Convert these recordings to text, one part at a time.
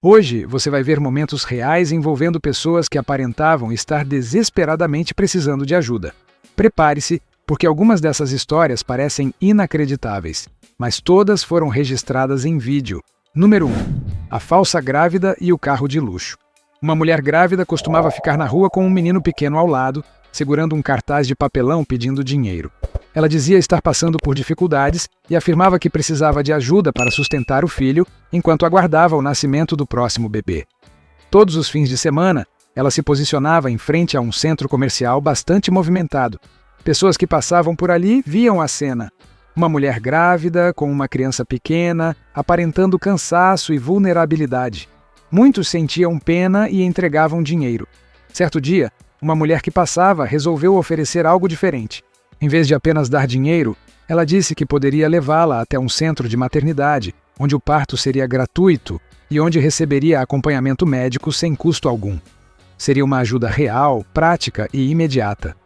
Hoje, você vai ver momentos reais envolvendo pessoas que aparentavam estar desesperadamente precisando de ajuda. Prepare-se, porque algumas dessas histórias parecem inacreditáveis, mas todas foram registradas em vídeo. Número 1. A falsa grávida e o carro de luxo. Uma mulher grávida costumava ficar na rua com um menino pequeno ao lado, segurando um cartaz de papelão pedindo dinheiro. Ela dizia estar passando por dificuldades e afirmava que precisava de ajuda para sustentar o filho enquanto aguardava o nascimento do próximo bebê. Todos os fins de semana, ela se posicionava em frente a um centro comercial bastante movimentado. Pessoas que passavam por ali viam a cena. Uma mulher grávida, com uma criança pequena, aparentando cansaço e vulnerabilidade. Muitos sentiam pena e entregavam dinheiro. Certo dia, uma mulher que passava resolveu oferecer algo diferente. Em vez de apenas dar dinheiro, ela disse que poderia levá-la até um centro de maternidade, onde o parto seria gratuito e onde receberia acompanhamento médico sem custo algum. Seria uma ajuda real, prática e imediata.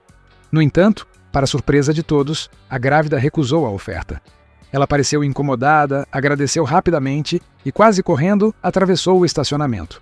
No entanto, para surpresa de todos, a grávida recusou a oferta. Ela pareceu incomodada, agradeceu rapidamente e, quase correndo, atravessou o estacionamento.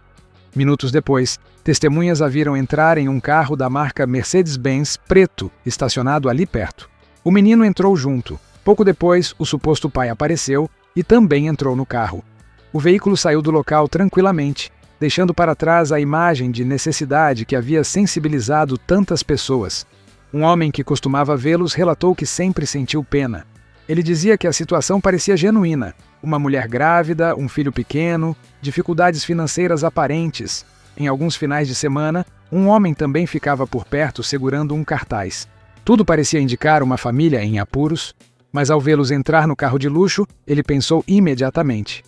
Minutos depois, testemunhas a viram entrar em um carro da marca Mercedes-Benz preto, estacionado ali perto. O menino entrou junto. Pouco depois, o suposto pai apareceu e também entrou no carro. O veículo saiu do local tranquilamente, deixando para trás a imagem de necessidade que havia sensibilizado tantas pessoas. Um homem que costumava vê-los relatou que sempre sentiu pena. Ele dizia que a situação parecia genuína. Uma mulher grávida, um filho pequeno, dificuldades financeiras aparentes. Em alguns finais de semana, um homem também ficava por perto segurando um cartaz. Tudo parecia indicar uma família em apuros, mas ao vê-los entrar no carro de luxo, ele pensou imediatamente: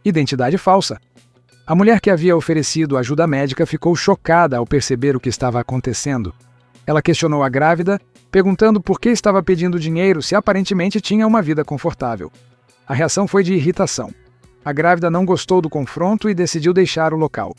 identidade falsa. A mulher que havia oferecido ajuda médica ficou chocada ao perceber o que estava acontecendo. Ela questionou a grávida, perguntando por que estava pedindo dinheiro se aparentemente tinha uma vida confortável. A reação foi de irritação. A grávida não gostou do confronto e decidiu deixar o local.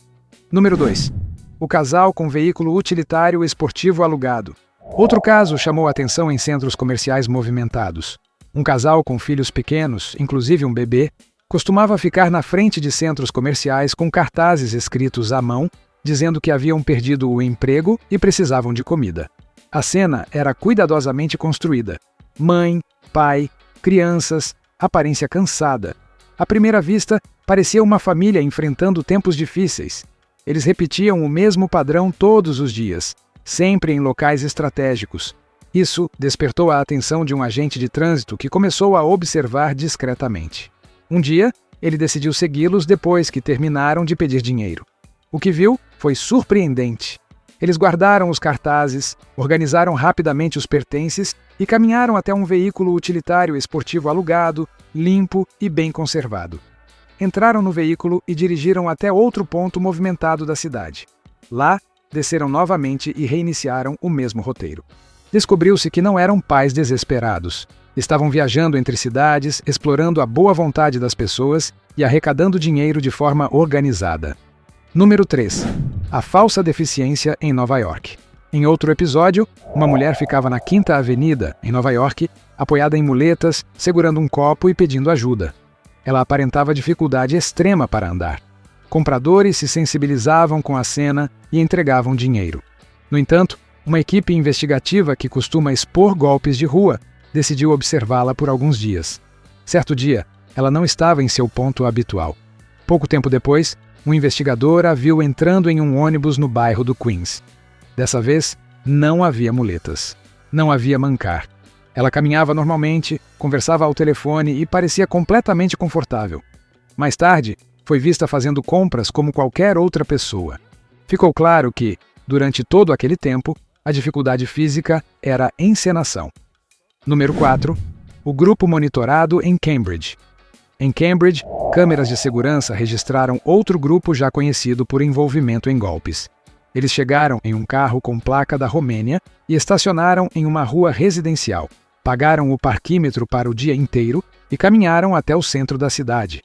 Número 2. O casal com veículo utilitário esportivo alugado. Outro caso chamou a atenção em centros comerciais movimentados. Um casal com filhos pequenos, inclusive um bebê, costumava ficar na frente de centros comerciais com cartazes escritos à mão, dizendo que haviam perdido o emprego e precisavam de comida. A cena era cuidadosamente construída. Mãe, pai, crianças, aparência cansada. À primeira vista, parecia uma família enfrentando tempos difíceis. Eles repetiam o mesmo padrão todos os dias, sempre em locais estratégicos. Isso despertou a atenção de um agente de trânsito que começou a observar discretamente. Um dia, ele decidiu segui-los depois que terminaram de pedir dinheiro. O que viu foi surpreendente. Eles guardaram os cartazes, organizaram rapidamente os pertences e caminharam até um veículo utilitário esportivo alugado, limpo e bem conservado. Entraram no veículo e dirigiram até outro ponto movimentado da cidade. Lá, desceram novamente e reiniciaram o mesmo roteiro. Descobriu-se que não eram pais desesperados. Estavam viajando entre cidades, explorando a boa vontade das pessoas e arrecadando dinheiro de forma organizada. Número 3. A falsa deficiência em Nova York. Em outro episódio, uma mulher ficava na Quinta Avenida, em Nova York, apoiada em muletas, segurando um copo e pedindo ajuda. Ela aparentava dificuldade extrema para andar. Compradores se sensibilizavam com a cena e entregavam dinheiro. No entanto, uma equipe investigativa que costuma expor golpes de rua decidiu observá-la por alguns dias. Certo dia, ela não estava em seu ponto habitual. Pouco tempo depois, um investigador a viu entrando em um ônibus no bairro do Queens. Dessa vez, não havia muletas. Não havia mancar. Ela caminhava normalmente, conversava ao telefone e parecia completamente confortável. Mais tarde, foi vista fazendo compras como qualquer outra pessoa. Ficou claro que, durante todo aquele tempo, a dificuldade física era encenação. Número 4. O grupo monitorado em Cambridge. Em Cambridge, câmeras de segurança registraram outro grupo já conhecido por envolvimento em golpes. Eles chegaram em um carro com placa da Romênia e estacionaram em uma rua residencial. Pagaram o parquímetro para o dia inteiro e caminharam até o centro da cidade.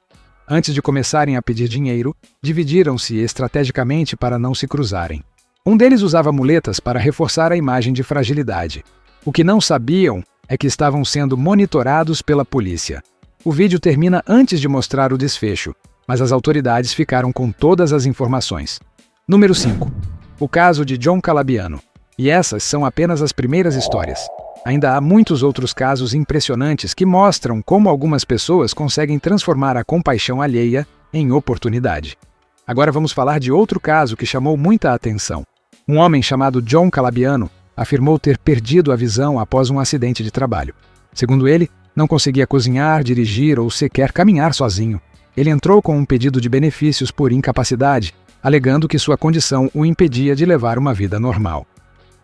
Antes de começarem a pedir dinheiro, dividiram-se estrategicamente para não se cruzarem. Um deles usava muletas para reforçar a imagem de fragilidade. O que não sabiam é que estavam sendo monitorados pela polícia. O vídeo termina antes de mostrar o desfecho. mas as autoridades ficaram com todas as informações. Número 5. O caso de John Calabiano. E essas são apenas as primeiras histórias. Ainda há muitos outros casos impressionantes que mostram como algumas pessoas conseguem transformar a compaixão alheia em oportunidade. Agora vamos falar de outro caso que chamou muita atenção. Um homem chamado John Calabiano afirmou ter perdido a visão após um acidente de trabalho. Segundo ele, não conseguia cozinhar, dirigir ou sequer caminhar sozinho. Ele entrou com um pedido de benefícios por incapacidade, alegando que sua condição o impedia de levar uma vida normal.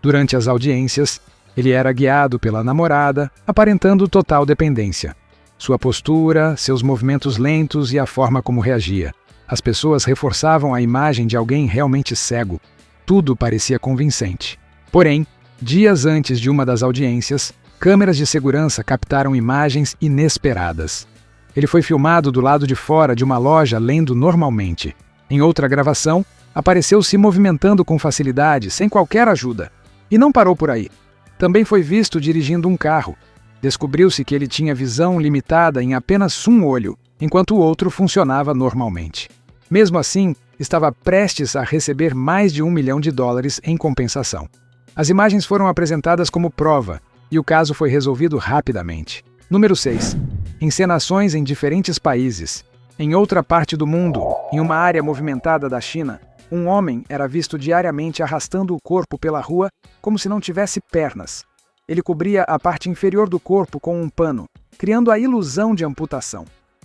Durante as audiências, ele era guiado pela namorada, aparentando total dependência. Sua postura, seus movimentos lentos e a forma como reagia. As pessoas reforçavam a imagem de alguém realmente cego. Tudo parecia convincente. Porém, dias antes de uma das audiências, câmeras de segurança captaram imagens inesperadas. Ele foi filmado do lado de fora de uma loja lendo normalmente. Em outra gravação, apareceu se movimentando com facilidade, sem qualquer ajuda. E não parou por aí. Também foi visto dirigindo um carro. Descobriu-se que ele tinha visão limitada em apenas um olho, enquanto o outro funcionava normalmente. Mesmo assim, estava prestes a receber mais de $1 milhão em compensação. As imagens foram apresentadas como prova, e o caso foi resolvido rapidamente. Número 6. Encenações em diferentes países. Em outra parte do mundo, em uma área movimentada da China, um homem era visto diariamente arrastando o corpo pela rua como se não tivesse pernas. Ele cobria a parte inferior do corpo com um pano, criando a ilusão de amputação.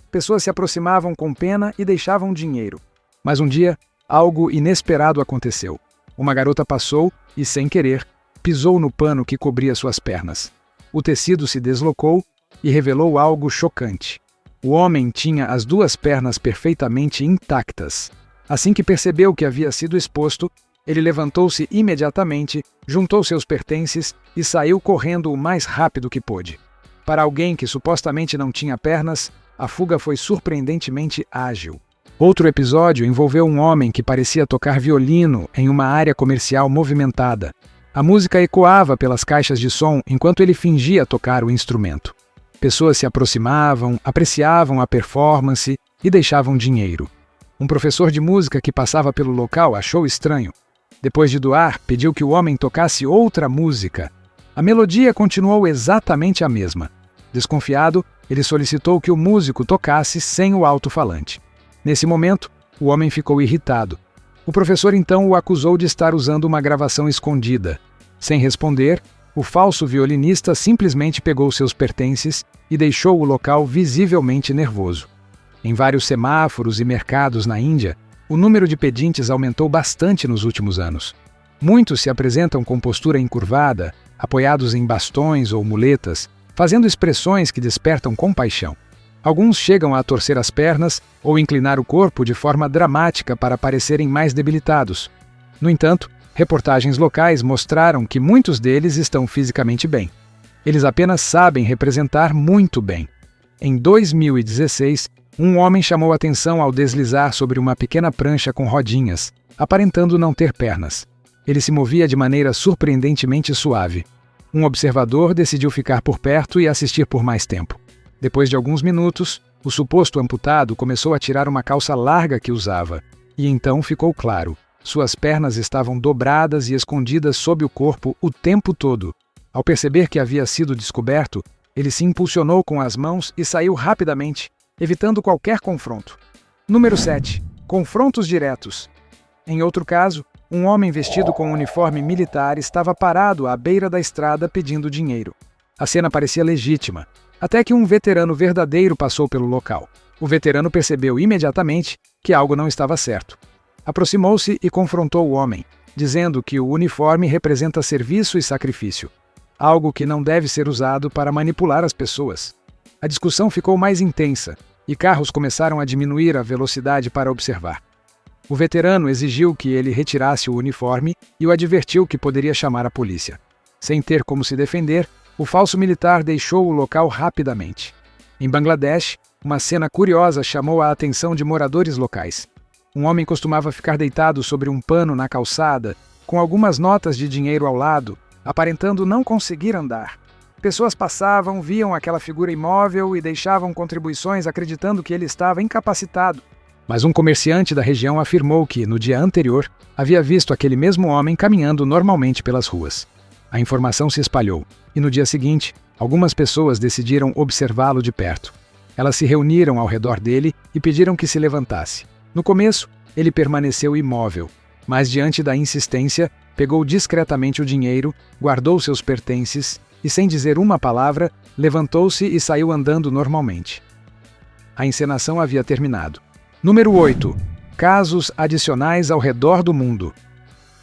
Pessoas se aproximavam com pena e deixavam dinheiro. Mas um dia, algo inesperado aconteceu. Uma garota passou e, sem querer, pisou no pano que cobria suas pernas. O tecido se deslocou e revelou algo chocante. O homem tinha as duas pernas perfeitamente intactas. Assim que percebeu que havia sido exposto, ele levantou-se imediatamente, juntou seus pertences e saiu correndo o mais rápido que pôde. Para alguém que supostamente não tinha pernas, a fuga foi surpreendentemente ágil. Outro episódio envolveu um homem que parecia tocar violino em uma área comercial movimentada. A música ecoava pelas caixas de som enquanto ele fingia tocar o instrumento. Pessoas se aproximavam, apreciavam a performance e deixavam dinheiro. Um professor de música que passava pelo local achou estranho. Depois de doar, pediu que o homem tocasse outra música. A melodia continuou exatamente a mesma. Desconfiado, ele solicitou que o músico tocasse sem o alto-falante. Nesse momento, o homem ficou irritado. O professor então o acusou de estar usando uma gravação escondida. Sem responder, o falso violinista simplesmente pegou seus pertences e deixou o local visivelmente nervoso. Em vários semáforos e mercados na Índia, o número de pedintes aumentou bastante nos últimos anos. Muitos se apresentam com postura encurvada, apoiados em bastões ou muletas, fazendo expressões que despertam compaixão. Alguns chegam a torcer as pernas ou inclinar o corpo de forma dramática para parecerem mais debilitados. No entanto, reportagens locais mostraram que muitos deles estão fisicamente bem. Eles apenas sabem representar muito bem. Em 2016, um homem chamou atenção ao deslizar sobre uma pequena prancha com rodinhas, aparentando não ter pernas. Ele se movia de maneira surpreendentemente suave. Um observador decidiu ficar por perto e assistir por mais tempo. Depois de alguns minutos, o suposto amputado começou a tirar uma calça larga que usava. E então ficou claro. Suas pernas estavam dobradas e escondidas sob o corpo o tempo todo. Ao perceber que havia sido descoberto, ele se impulsionou com as mãos e saiu rapidamente, evitando qualquer confronto. Número 7. Confrontos diretos. Em outro caso, um homem vestido com um uniforme militar estava parado à beira da estrada pedindo dinheiro. A cena parecia legítima, até que um veterano verdadeiro passou pelo local. O veterano percebeu imediatamente que algo não estava certo. Aproximou-se e confrontou o homem, dizendo que o uniforme representa serviço e sacrifício, algo que não deve ser usado para manipular as pessoas. A discussão ficou mais intensa, e carros começaram a diminuir a velocidade para observar. O veterano exigiu que ele retirasse o uniforme e o advertiu que poderia chamar a polícia. Sem ter como se defender, o falso militar deixou o local rapidamente. Em Bangladesh, uma cena curiosa chamou a atenção de moradores locais. Um homem costumava ficar deitado sobre um pano na calçada, com algumas notas de dinheiro ao lado, aparentando não conseguir andar. Pessoas passavam, viam aquela figura imóvel e deixavam contribuições acreditando que ele estava incapacitado. Mas um comerciante da região afirmou que, no dia anterior, havia visto aquele mesmo homem caminhando normalmente pelas ruas. A informação se espalhou, e no dia seguinte, algumas pessoas decidiram observá-lo de perto. Elas se reuniram ao redor dele e pediram que se levantasse. No começo, ele permaneceu imóvel, mas diante da insistência, pegou discretamente o dinheiro, guardou seus pertences e, sem dizer uma palavra, levantou-se e saiu andando normalmente. A encenação havia terminado. Número 8. Casos adicionais ao redor do mundo.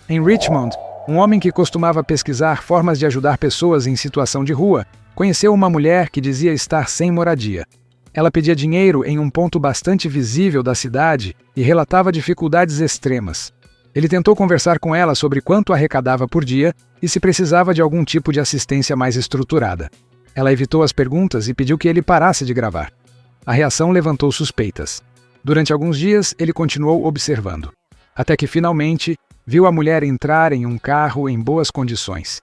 Em Richmond, um homem que costumava pesquisar formas de ajudar pessoas em situação de rua, conheceu uma mulher que dizia estar sem moradia. Ela pedia dinheiro em um ponto bastante visível da cidade e relatava dificuldades extremas. Ele tentou conversar com ela sobre quanto arrecadava por dia e se precisava de algum tipo de assistência mais estruturada. Ela evitou as perguntas e pediu que ele parasse de gravar. A reação levantou suspeitas. Durante alguns dias, ele continuou observando, até que finalmente viu a mulher entrar em um carro em boas condições.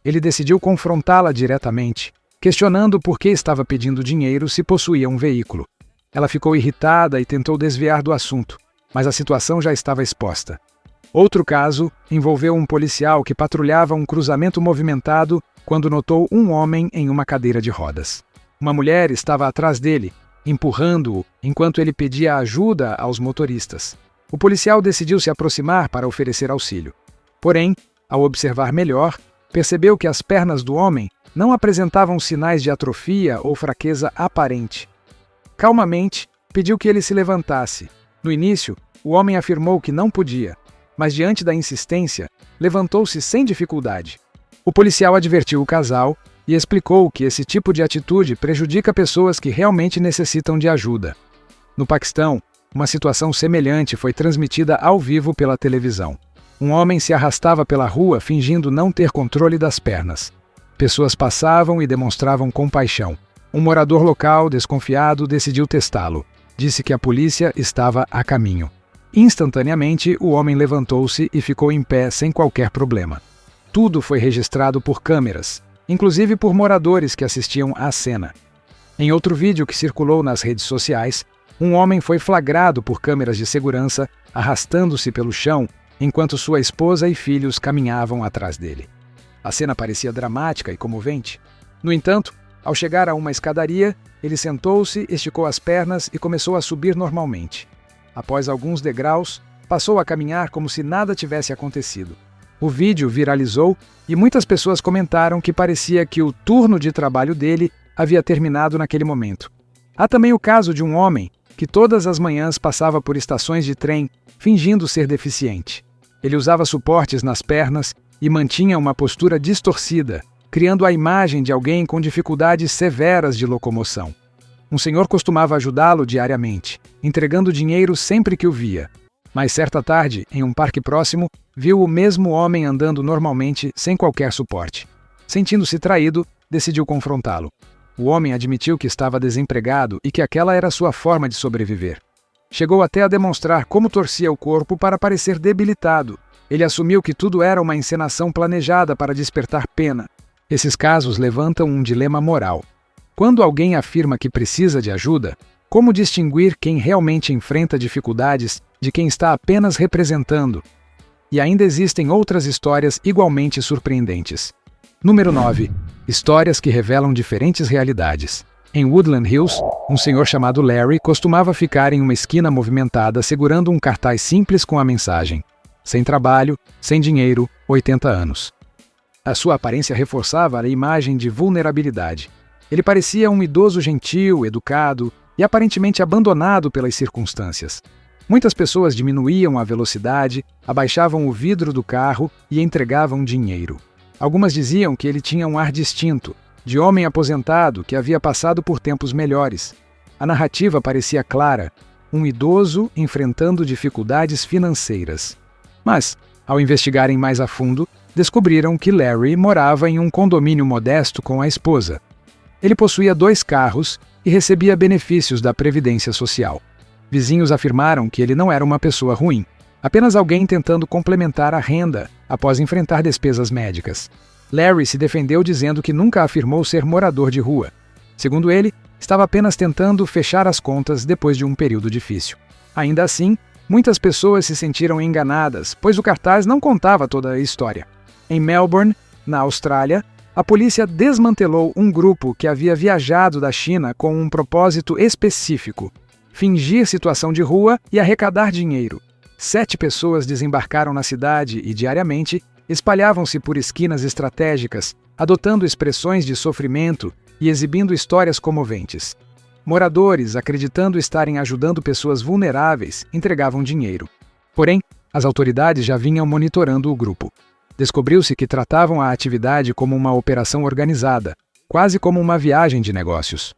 Ele decidiu confrontá-la diretamente, questionando por que estava pedindo dinheiro se possuía um veículo. Ela ficou irritada e tentou desviar do assunto, mas a situação já estava exposta. Outro caso envolveu um policial que patrulhava um cruzamento movimentado quando notou um homem em uma cadeira de rodas. Uma mulher estava atrás dele, empurrando-o enquanto ele pedia ajuda aos motoristas. O policial decidiu se aproximar para oferecer auxílio. Porém, ao observar melhor, percebeu que as pernas do homem não apresentavam sinais de atrofia ou fraqueza aparente. Calmamente, pediu que ele se levantasse. No início, o homem afirmou que não podia, mas diante da insistência, levantou-se sem dificuldade. O policial advertiu o casal e explicou que esse tipo de atitude prejudica pessoas que realmente necessitam de ajuda. No Paquistão, uma situação semelhante foi transmitida ao vivo pela televisão. Um homem se arrastava pela rua fingindo não ter controle das pernas. Pessoas passavam e demonstravam compaixão. Um morador local, desconfiado, decidiu testá-lo. Disse que a polícia estava a caminho. Instantaneamente, o homem levantou-se e ficou em pé sem qualquer problema. Tudo foi registrado por câmeras, inclusive por moradores que assistiam à cena. Em outro vídeo que circulou nas redes sociais, um homem foi flagrado por câmeras de segurança arrastando-se pelo chão enquanto sua esposa e filhos caminhavam atrás dele. A cena parecia dramática e comovente. No entanto, ao chegar a uma escadaria, ele sentou-se, esticou as pernas e começou a subir normalmente. Após alguns degraus, passou a caminhar como se nada tivesse acontecido. O vídeo viralizou e muitas pessoas comentaram que parecia que o turno de trabalho dele havia terminado naquele momento. Há também o caso de um homem que todas as manhãs passava por estações de trem fingindo ser deficiente. Ele usava suportes nas pernas e mantinha uma postura distorcida, criando a imagem de alguém com dificuldades severas de locomoção. Um senhor costumava ajudá-lo diariamente, entregando dinheiro sempre que o via. Mas certa tarde, em um parque próximo, viu o mesmo homem andando normalmente sem qualquer suporte. Sentindo-se traído, decidiu confrontá-lo. O homem admitiu que estava desempregado e que aquela era sua forma de sobreviver. Chegou até a demonstrar como torcia o corpo para parecer debilitado. Ele assumiu que tudo era uma encenação planejada para despertar pena. Esses casos levantam um dilema moral. Quando alguém afirma que precisa de ajuda, como distinguir quem realmente enfrenta dificuldades de quem está apenas representando? E ainda existem outras histórias igualmente surpreendentes. Número 9. Histórias que revelam diferentes realidades. Em Woodland Hills, um senhor chamado Larry costumava ficar em uma esquina movimentada segurando um cartaz simples com a mensagem: sem trabalho, sem dinheiro, 80 anos. A sua aparência reforçava a imagem de vulnerabilidade. Ele parecia um idoso gentil, educado e aparentemente abandonado pelas circunstâncias. Muitas pessoas diminuíam a velocidade, abaixavam o vidro do carro e entregavam dinheiro. Algumas diziam que ele tinha um ar distinto, de homem aposentado que havia passado por tempos melhores. A narrativa parecia clara, um idoso enfrentando dificuldades financeiras. Mas, ao investigarem mais a fundo, descobriram que Larry morava em um condomínio modesto com a esposa. Ele possuía 2 carros e recebia benefícios da Previdência Social. Vizinhos afirmaram que ele não era uma pessoa ruim, apenas alguém tentando complementar a renda após enfrentar despesas médicas. Larry se defendeu dizendo que nunca afirmou ser morador de rua. Segundo ele, estava apenas tentando fechar as contas depois de um período difícil. Ainda assim, muitas pessoas se sentiram enganadas, pois o cartaz não contava toda a história. Em Melbourne, na Austrália, a polícia desmantelou um grupo que havia viajado da China com um propósito específico: fingir situação de rua e arrecadar dinheiro. 7 pessoas desembarcaram na cidade e, diariamente, espalhavam-se por esquinas estratégicas, adotando expressões de sofrimento e exibindo histórias comoventes. Moradores, acreditando estarem ajudando pessoas vulneráveis, entregavam dinheiro. Porém, as autoridades já vinham monitorando o grupo. Descobriu-se que tratavam a atividade como uma operação organizada, quase como uma viagem de negócios.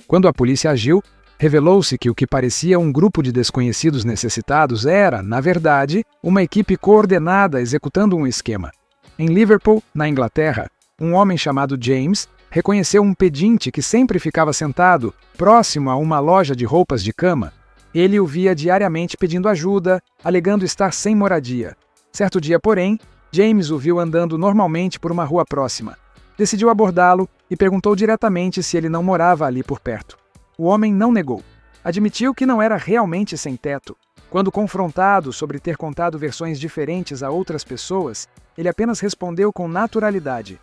Quando a polícia agiu, revelou-se que o que parecia um grupo de desconhecidos necessitados era, na verdade, uma equipe coordenada executando um esquema. Em Liverpool, na Inglaterra, um homem chamado James reconheceu um pedinte que sempre ficava sentado próximo a uma loja de roupas de cama. Ele o via diariamente pedindo ajuda, alegando estar sem moradia. Certo dia, porém, James o viu andando normalmente por uma rua próxima. Decidiu abordá-lo e perguntou diretamente se ele não morava ali por perto. O homem não negou. Admitiu que não era realmente sem teto. Quando confrontado sobre ter contado versões diferentes a outras pessoas, ele apenas respondeu com naturalidade: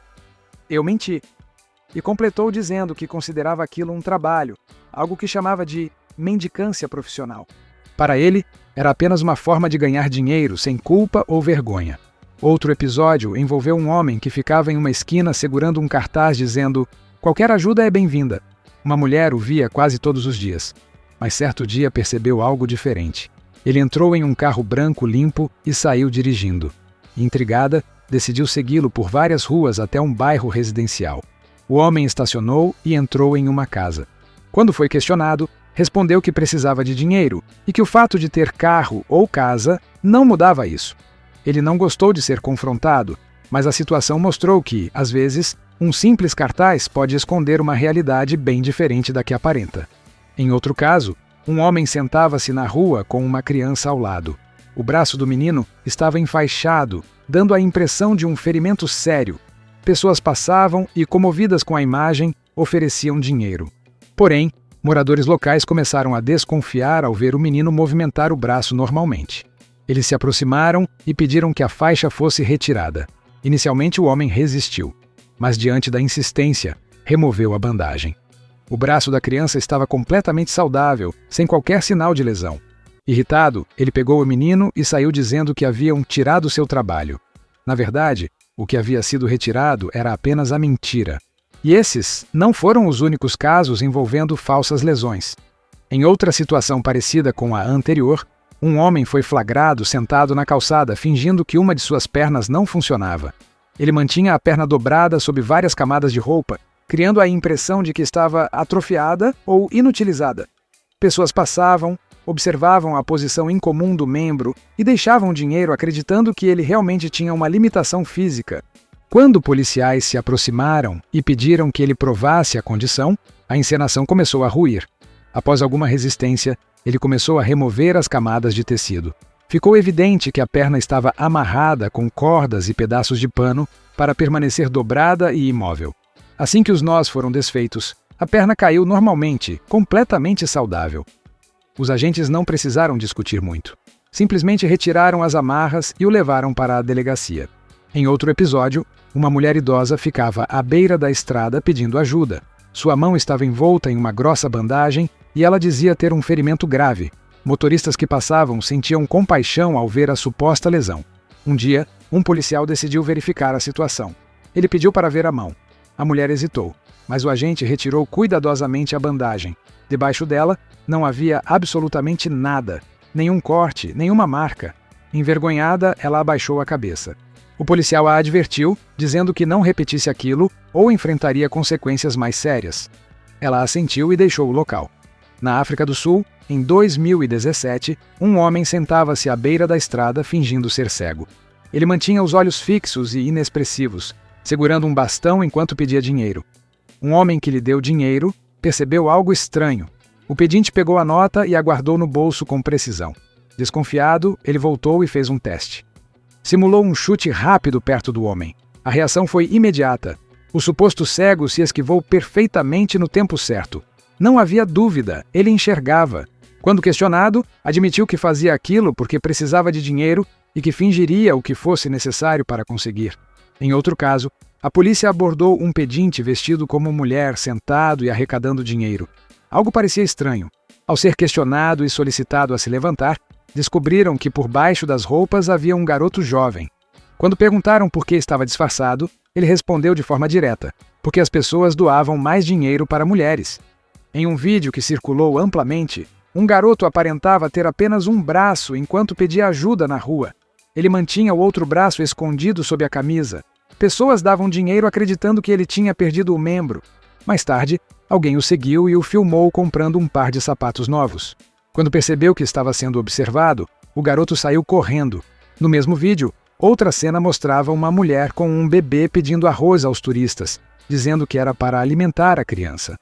"Eu menti." E completou dizendo que considerava aquilo um trabalho, algo que chamava de mendicância profissional. Para ele, era apenas uma forma de ganhar dinheiro sem culpa ou vergonha. Outro episódio envolveu um homem que ficava em uma esquina segurando um cartaz dizendo: "Qualquer ajuda é bem-vinda." Uma mulher o via quase todos os dias, mas certo dia percebeu algo diferente. Ele entrou em um carro branco limpo e saiu dirigindo. Intrigada, decidiu segui-lo por várias ruas até um bairro residencial. O homem estacionou e entrou em uma casa. Quando foi questionado, respondeu que precisava de dinheiro e que o fato de ter carro ou casa não mudava isso. Ele não gostou de ser confrontado, mas a situação mostrou que, às vezes, um simples cartaz pode esconder uma realidade bem diferente da que aparenta. Em outro caso, um homem sentava-se na rua com uma criança ao lado. O braço do menino estava enfaixado, dando a impressão de um ferimento sério. Pessoas passavam e, comovidas com a imagem, ofereciam dinheiro. Porém, moradores locais começaram a desconfiar ao ver o menino movimentar o braço normalmente. Eles se aproximaram e pediram que a faixa fosse retirada. Inicialmente, o homem resistiu, mas diante da insistência, removeu a bandagem. O braço da criança estava completamente saudável, sem qualquer sinal de lesão. Irritado, ele pegou o menino e saiu dizendo que haviam tirado seu trabalho. Na verdade, o que havia sido retirado era apenas a mentira. E esses não foram os únicos casos envolvendo falsas lesões. Em outra situação parecida com a anterior, um homem foi flagrado sentado na calçada fingindo que uma de suas pernas não funcionava. Ele mantinha a perna dobrada sob várias camadas de roupa, criando a impressão de que estava atrofiada ou inutilizada. Pessoas passavam, observavam a posição incomum do membro e deixavam dinheiro acreditando que ele realmente tinha uma limitação física. Quando policiais se aproximaram e pediram que ele provasse a condição, a encenação começou a ruir. Após alguma resistência, ele começou a remover as camadas de tecido. Ficou evidente que a perna estava amarrada com cordas e pedaços de pano para permanecer dobrada e imóvel. Assim que os nós foram desfeitos, a perna caiu normalmente, completamente saudável. Os agentes não precisaram discutir muito. Simplesmente retiraram as amarras e o levaram para a delegacia. Em outro episódio, uma mulher idosa ficava à beira da estrada pedindo ajuda. Sua mão estava envolta em uma grossa bandagem e ela dizia ter um ferimento grave. Motoristas que passavam sentiam compaixão ao ver a suposta lesão. Um dia, um policial decidiu verificar a situação. Ele pediu para ver a mão. A mulher hesitou, mas o agente retirou cuidadosamente a bandagem. Debaixo dela, não havia absolutamente nada. Nenhum corte, nenhuma marca. Envergonhada, ela abaixou a cabeça. O policial a advertiu, dizendo que não repetisse aquilo ou enfrentaria consequências mais sérias. Ela assentiu e deixou o local. Na África do Sul, em 2017, um homem sentava-se à beira da estrada fingindo ser cego. Ele mantinha os olhos fixos e inexpressivos, segurando um bastão enquanto pedia dinheiro. Um homem que lhe deu dinheiro percebeu algo estranho. O pedinte pegou a nota e a guardou no bolso com precisão. Desconfiado, ele voltou e fez um teste. Simulou um chute rápido perto do homem. A reação foi imediata. O suposto cego se esquivou perfeitamente no tempo certo. Não havia dúvida, ele enxergava. Quando Quando questionado, admitiu que fazia aquilo porque precisava de dinheiro e que fingiria o que fosse necessário para conseguir. Em outro caso, a polícia abordou um pedinte vestido como mulher, sentado e arrecadando dinheiro. Algo parecia estranho. Ao ser questionado e solicitado a se levantar, descobriram que por baixo das roupas havia um garoto jovem. Quando perguntaram por que estava disfarçado, ele respondeu de forma direta: porque as pessoas doavam mais dinheiro para mulheres. Em um vídeo que circulou amplamente, um garoto aparentava ter apenas um braço enquanto pedia ajuda na rua. Ele mantinha o outro braço escondido sob a camisa. Pessoas davam dinheiro acreditando que ele tinha perdido o membro. Mais tarde, alguém o seguiu e o filmou comprando um par de sapatos novos. Quando percebeu que estava sendo observado, o garoto saiu correndo. No mesmo vídeo, outra cena mostrava uma mulher com um bebê pedindo arroz aos turistas, dizendo que era para alimentar a criança.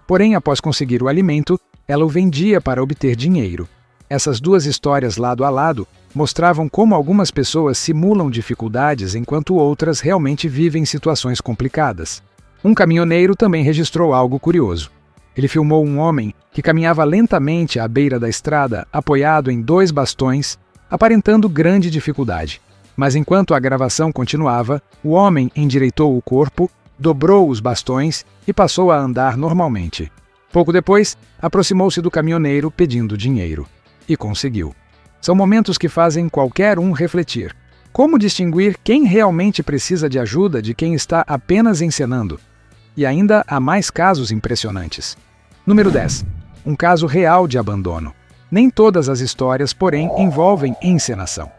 Porém, após conseguir o alimento, ela o vendia para obter dinheiro. Essas duas histórias lado a lado mostravam como algumas pessoas simulam dificuldades enquanto outras realmente vivem situações complicadas. Um caminhoneiro também registrou algo curioso. Ele filmou um homem que caminhava lentamente à beira da estrada, apoiado em 2 bastões, aparentando grande dificuldade. Mas enquanto a gravação continuava, o homem endireitou o corpo, dobrou os bastões e passou a andar normalmente. Pouco depois, aproximou-se do caminhoneiro pedindo dinheiro. E conseguiu. São momentos que fazem qualquer um refletir. Como distinguir quem realmente precisa de ajuda de quem está apenas encenando? E ainda há mais casos impressionantes. Número 10. Um caso real de abandono. Nem todas as histórias, porém, envolvem encenação.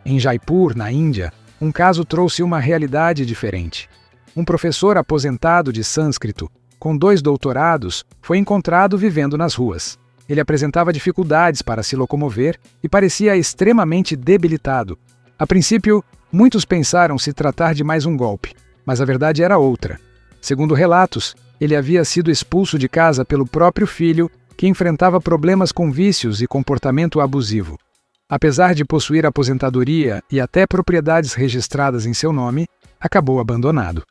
Em Jaipur, na Índia, um caso trouxe uma realidade diferente. Um professor aposentado de sânscrito, com 2 doutorados, foi encontrado vivendo nas ruas. Ele apresentava dificuldades para se locomover e parecia extremamente debilitado. A princípio, muitos pensaram se tratar de mais um golpe, mas a verdade era outra. Segundo relatos, ele havia sido expulso de casa pelo próprio filho, que enfrentava problemas com vícios e comportamento abusivo. Apesar de possuir aposentadoria e até propriedades registradas em seu nome, acabou abandonado.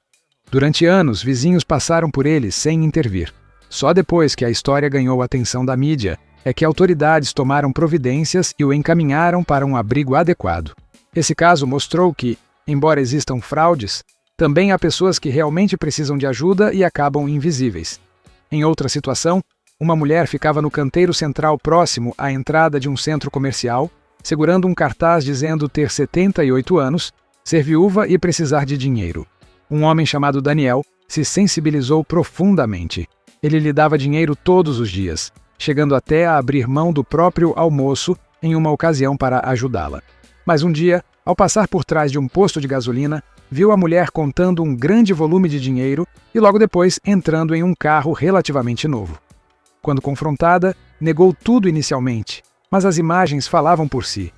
Durante anos, vizinhos passaram por ele sem intervir. Só depois que a história ganhou a atenção da mídia é que autoridades tomaram providências e o encaminharam para um abrigo adequado. Esse caso mostrou que, embora existam fraudes, também há pessoas que realmente precisam de ajuda e acabam invisíveis. Em outra situação, uma mulher ficava no canteiro central próximo à entrada de um centro comercial, segurando um cartaz dizendo ter 78 anos, ser viúva e precisar de dinheiro. Um homem chamado Daniel se sensibilizou profundamente. Ele lhe dava dinheiro todos os dias, chegando até a abrir mão do próprio almoço em uma ocasião para ajudá-la. Mas um dia, ao passar por trás de um posto de gasolina, viu a mulher contando um grande volume de dinheiro e logo depois entrando em um carro relativamente novo. Quando confrontada, negou tudo inicialmente, mas as imagens falavam por si.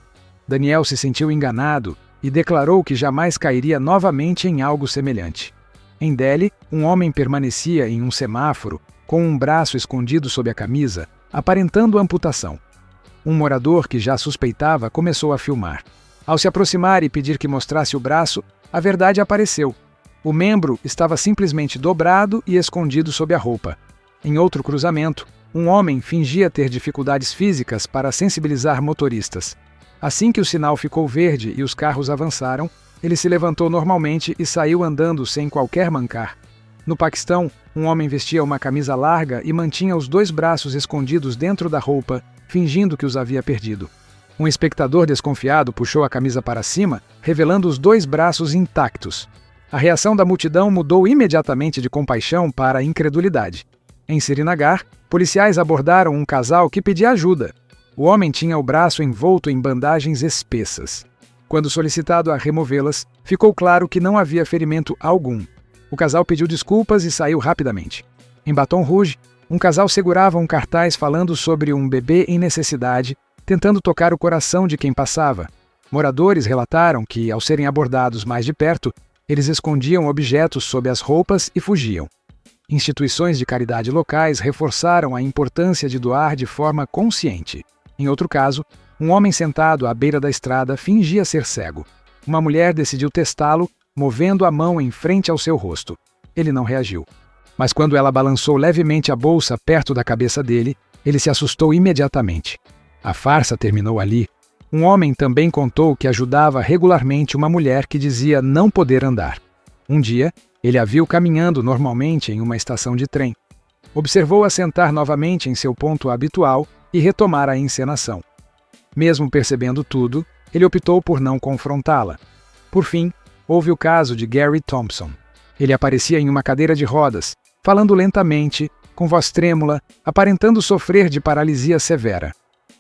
Daniel se sentiu enganado e declarou que jamais cairia novamente em algo semelhante. Em Delhi, um homem permanecia em um semáforo, com um braço escondido sob a camisa, aparentando amputação. Um morador que já suspeitava começou a filmar. Ao se aproximar e pedir que mostrasse o braço, a verdade apareceu. O membro estava simplesmente dobrado e escondido sob a roupa. Em outro cruzamento, um homem fingia ter dificuldades físicas para sensibilizar motoristas. Assim que o sinal ficou verde e os carros avançaram, ele se levantou normalmente e saiu andando sem qualquer mancar. No Paquistão, um homem vestia uma camisa larga e mantinha os 2 braços escondidos dentro da roupa, fingindo que os havia perdido. Um espectador desconfiado puxou a camisa para cima, revelando os 2 braços intactos. A reação da multidão mudou imediatamente de compaixão para incredulidade. Em Srinagar, policiais abordaram um casal que pedia ajuda. O homem tinha o braço envolto em bandagens espessas. Quando solicitado a removê-las, ficou claro que não havia ferimento algum. O casal pediu desculpas e saiu rapidamente. Em Baton Rouge, um casal segurava um cartaz falando sobre um bebê em necessidade, tentando tocar o coração de quem passava. Moradores relataram que, ao serem abordados mais de perto, eles escondiam objetos sob as roupas e fugiam. Instituições de caridade locais reforçaram a importância de doar de forma consciente. Em outro caso, um homem sentado à beira da estrada fingia ser cego. Uma mulher decidiu testá-lo, movendo a mão em frente ao seu rosto. Ele não reagiu. Mas quando ela balançou levemente a bolsa perto da cabeça dele, Ele se assustou imediatamente. A farsa terminou ali. Um homem também contou que ajudava regularmente uma mulher que dizia não poder andar. Um dia, ele a viu caminhando normalmente em uma estação de trem. Observou-a sentar novamente em seu ponto habitual e retomar a encenação. Mesmo percebendo tudo, ele optou por não confrontá-la. Por fim, houve o caso de Gary Thompson. Ele aparecia em uma cadeira de rodas, falando lentamente, com voz trêmula, aparentando sofrer de paralisia severa.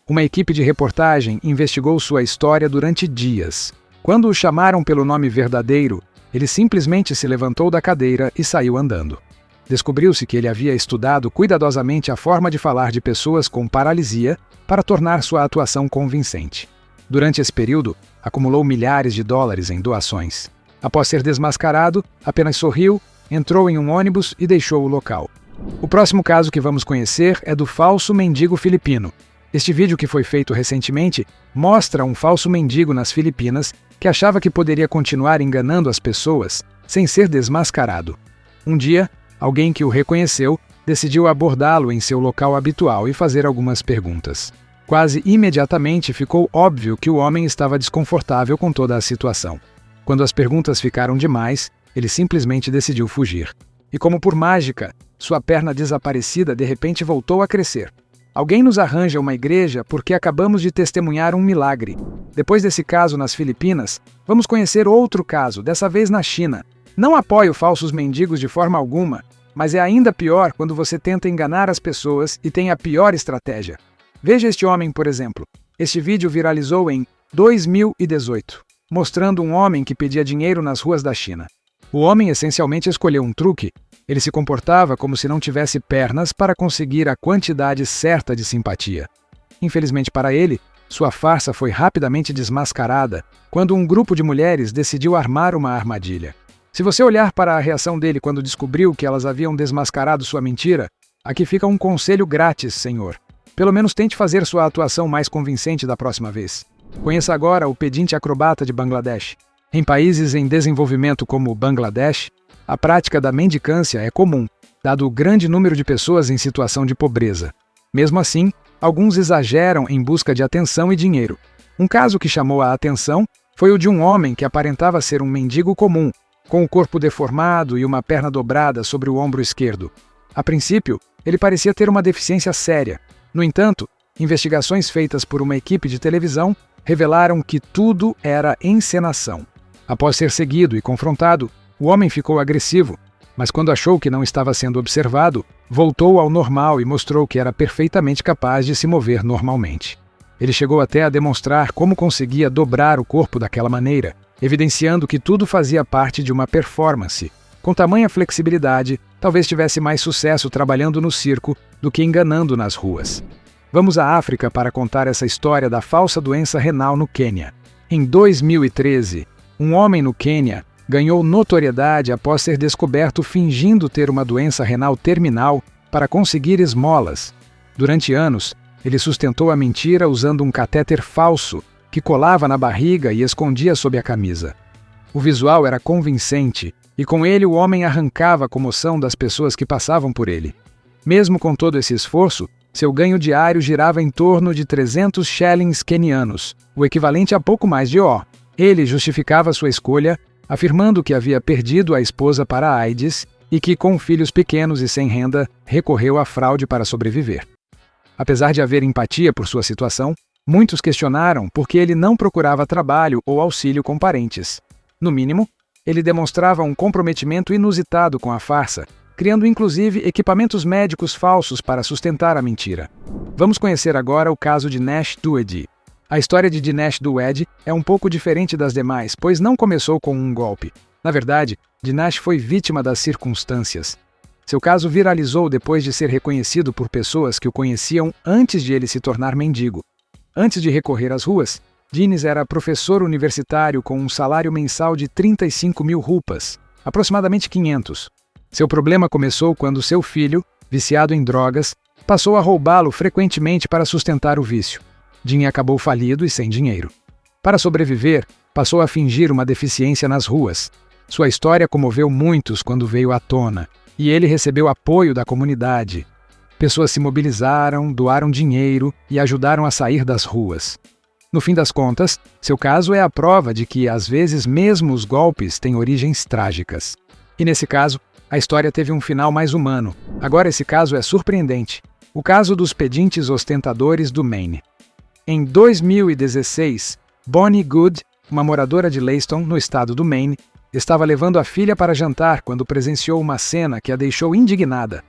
Uma equipe de reportagem investigou sua história durante dias. Quando o chamaram pelo nome verdadeiro, ele simplesmente se levantou da cadeira e saiu andando. Descobriu-se que ele havia estudado cuidadosamente a forma de falar de pessoas com paralisia para tornar sua atuação convincente. Durante esse período, acumulou milhares de dólares em doações. Após ser desmascarado, apenas sorriu, entrou em um ônibus e deixou o local. O próximo caso que vamos conhecer é do falso mendigo filipino. Este vídeo, que foi feito recentemente, mostra um falso mendigo nas Filipinas que achava que poderia continuar enganando as pessoas sem ser desmascarado. Um dia, alguém que o reconheceu decidiu abordá-lo em seu local habitual e fazer algumas perguntas. Quase imediatamente ficou óbvio que o homem estava desconfortável com toda a situação. Quando as perguntas ficaram demais, ele simplesmente decidiu fugir. E como por mágica, sua perna desaparecida de repente voltou a crescer. Alguém nos arranja uma igreja porque acabamos de testemunhar um milagre. Depois desse caso nas Filipinas, vamos conhecer outro caso, dessa vez na China. Não apoio falsos mendigos de forma alguma, mas é ainda pior quando você tenta enganar as pessoas e tem a pior estratégia. Veja este homem, por exemplo. Este vídeo viralizou em 2018, mostrando um homem que pedia dinheiro nas ruas da China. O homem essencialmente escolheu um truque. Ele se comportava como se não tivesse pernas para conseguir a quantidade certa de simpatia. Infelizmente para ele, sua farsa foi rapidamente desmascarada quando um grupo de mulheres decidiu armar uma armadilha. Se você olhar para a reação dele quando descobriu que elas haviam desmascarado sua mentira, aqui fica um conselho grátis, senhor. Pelo menos tente fazer sua atuação mais convincente da próxima vez. Conheça agora o pedinte acrobata de Bangladesh. Em países em desenvolvimento como Bangladesh, a prática da mendicância é comum, dado o grande número de pessoas em situação de pobreza. Mesmo assim, alguns exageram em busca de atenção e dinheiro. Um caso que chamou a atenção foi o de um homem que aparentava ser um mendigo comum, com o corpo deformado e uma perna dobrada sobre o ombro esquerdo. A princípio, ele parecia ter uma deficiência séria. No entanto, investigações feitas por uma equipe de televisão revelaram que tudo era encenação. Após ser seguido e confrontado, o homem ficou agressivo, mas quando achou que não estava sendo observado, voltou ao normal e mostrou que era perfeitamente capaz de se mover normalmente. Ele chegou até a demonstrar como conseguia dobrar o corpo daquela maneira, evidenciando que tudo fazia parte de uma performance. Com tamanha flexibilidade, talvez tivesse mais sucesso trabalhando no circo do que enganando nas ruas. Vamos à África para contar essa história da falsa doença renal no Quênia. Em 2013, um homem no Quênia ganhou notoriedade após ser descoberto fingindo ter uma doença renal terminal para conseguir esmolas. Durante anos, ele sustentou a mentira usando um catéter falso que colava na barriga e escondia sob a camisa. O visual era convincente e com ele o homem arrancava a comoção das pessoas que passavam por ele. Mesmo com todo esse esforço, seu ganho diário girava em torno de 300 shillings quenianos, o equivalente a pouco mais de ó. Ele justificava sua escolha, afirmando que havia perdido a esposa para a AIDS e que, com filhos pequenos e sem renda, recorreu à fraude para sobreviver. Apesar de haver empatia por sua situação, muitos questionaram por que ele não procurava trabalho ou auxílio com parentes. No mínimo, ele demonstrava um comprometimento inusitado com a farsa, criando inclusive equipamentos médicos falsos para sustentar a mentira. Vamos conhecer agora o caso de Nash Duedi. A história de Dinesh Duedi é um pouco diferente das demais, pois não começou com um golpe. Na verdade, Dinesh foi vítima das circunstâncias. Seu caso viralizou depois de ser reconhecido por pessoas que o conheciam antes de ele se tornar mendigo. Antes de recorrer às ruas, Dinesh era professor universitário com um salário mensal de 35 mil rupas, aproximadamente 500. Seu problema começou quando seu filho, viciado em drogas, passou a roubá-lo frequentemente para sustentar o vício. Jim acabou falido e sem dinheiro. Para sobreviver, passou a fingir uma deficiência nas ruas. Sua história comoveu muitos quando veio à tona, e ele recebeu apoio da comunidade. Pessoas se mobilizaram, doaram dinheiro e ajudaram a sair das ruas. No fim das contas, seu caso é a prova de que, às vezes, mesmo os golpes têm origens trágicas. E nesse caso, a história teve um final mais humano. Agora esse caso é surpreendente. O caso dos pedintes ostentadores do Maine. Em 2016, Bonnie Good, uma moradora de Leiston, no estado do Maine, estava levando a filha para jantar quando presenciou uma cena que a deixou indignada.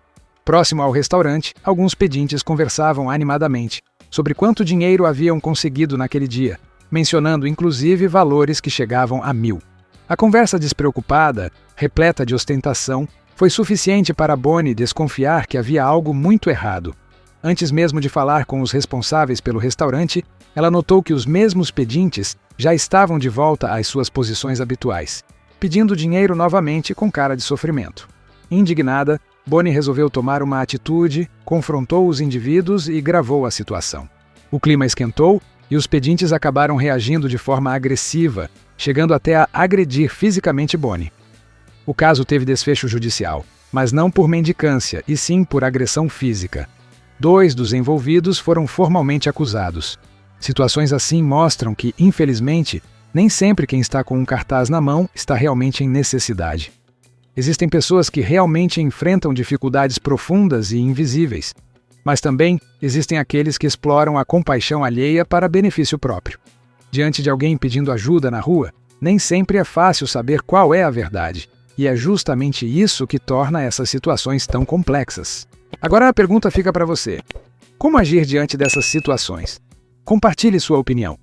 Próximo ao restaurante, alguns pedintes conversavam animadamente sobre quanto dinheiro haviam conseguido naquele dia, mencionando inclusive valores que chegavam a 1.000. A conversa despreocupada, repleta de ostentação, foi suficiente para Bonnie desconfiar que havia algo muito errado. Antes mesmo de falar com os responsáveis pelo restaurante, ela notou que os mesmos pedintes já estavam de volta às suas posições habituais, pedindo dinheiro novamente com cara de sofrimento. Indignada, Bonnie resolveu tomar uma atitude, confrontou os indivíduos e gravou a situação. O clima esquentou e os pedintes acabaram reagindo de forma agressiva, chegando até a agredir fisicamente Bonnie. O caso teve desfecho judicial, mas não por mendicância, e sim por agressão física. 2 dos envolvidos foram formalmente acusados. Situações assim mostram que, infelizmente, nem sempre quem está com um cartaz na mão está realmente em necessidade. Existem pessoas que realmente enfrentam dificuldades profundas e invisíveis, mas também existem aqueles que exploram a compaixão alheia para benefício próprio. Diante de alguém pedindo ajuda na rua, nem sempre é fácil saber qual é a verdade, e é justamente isso que torna essas situações tão complexas. Agora a pergunta fica para você: como agir diante dessas situações? Compartilhe sua opinião.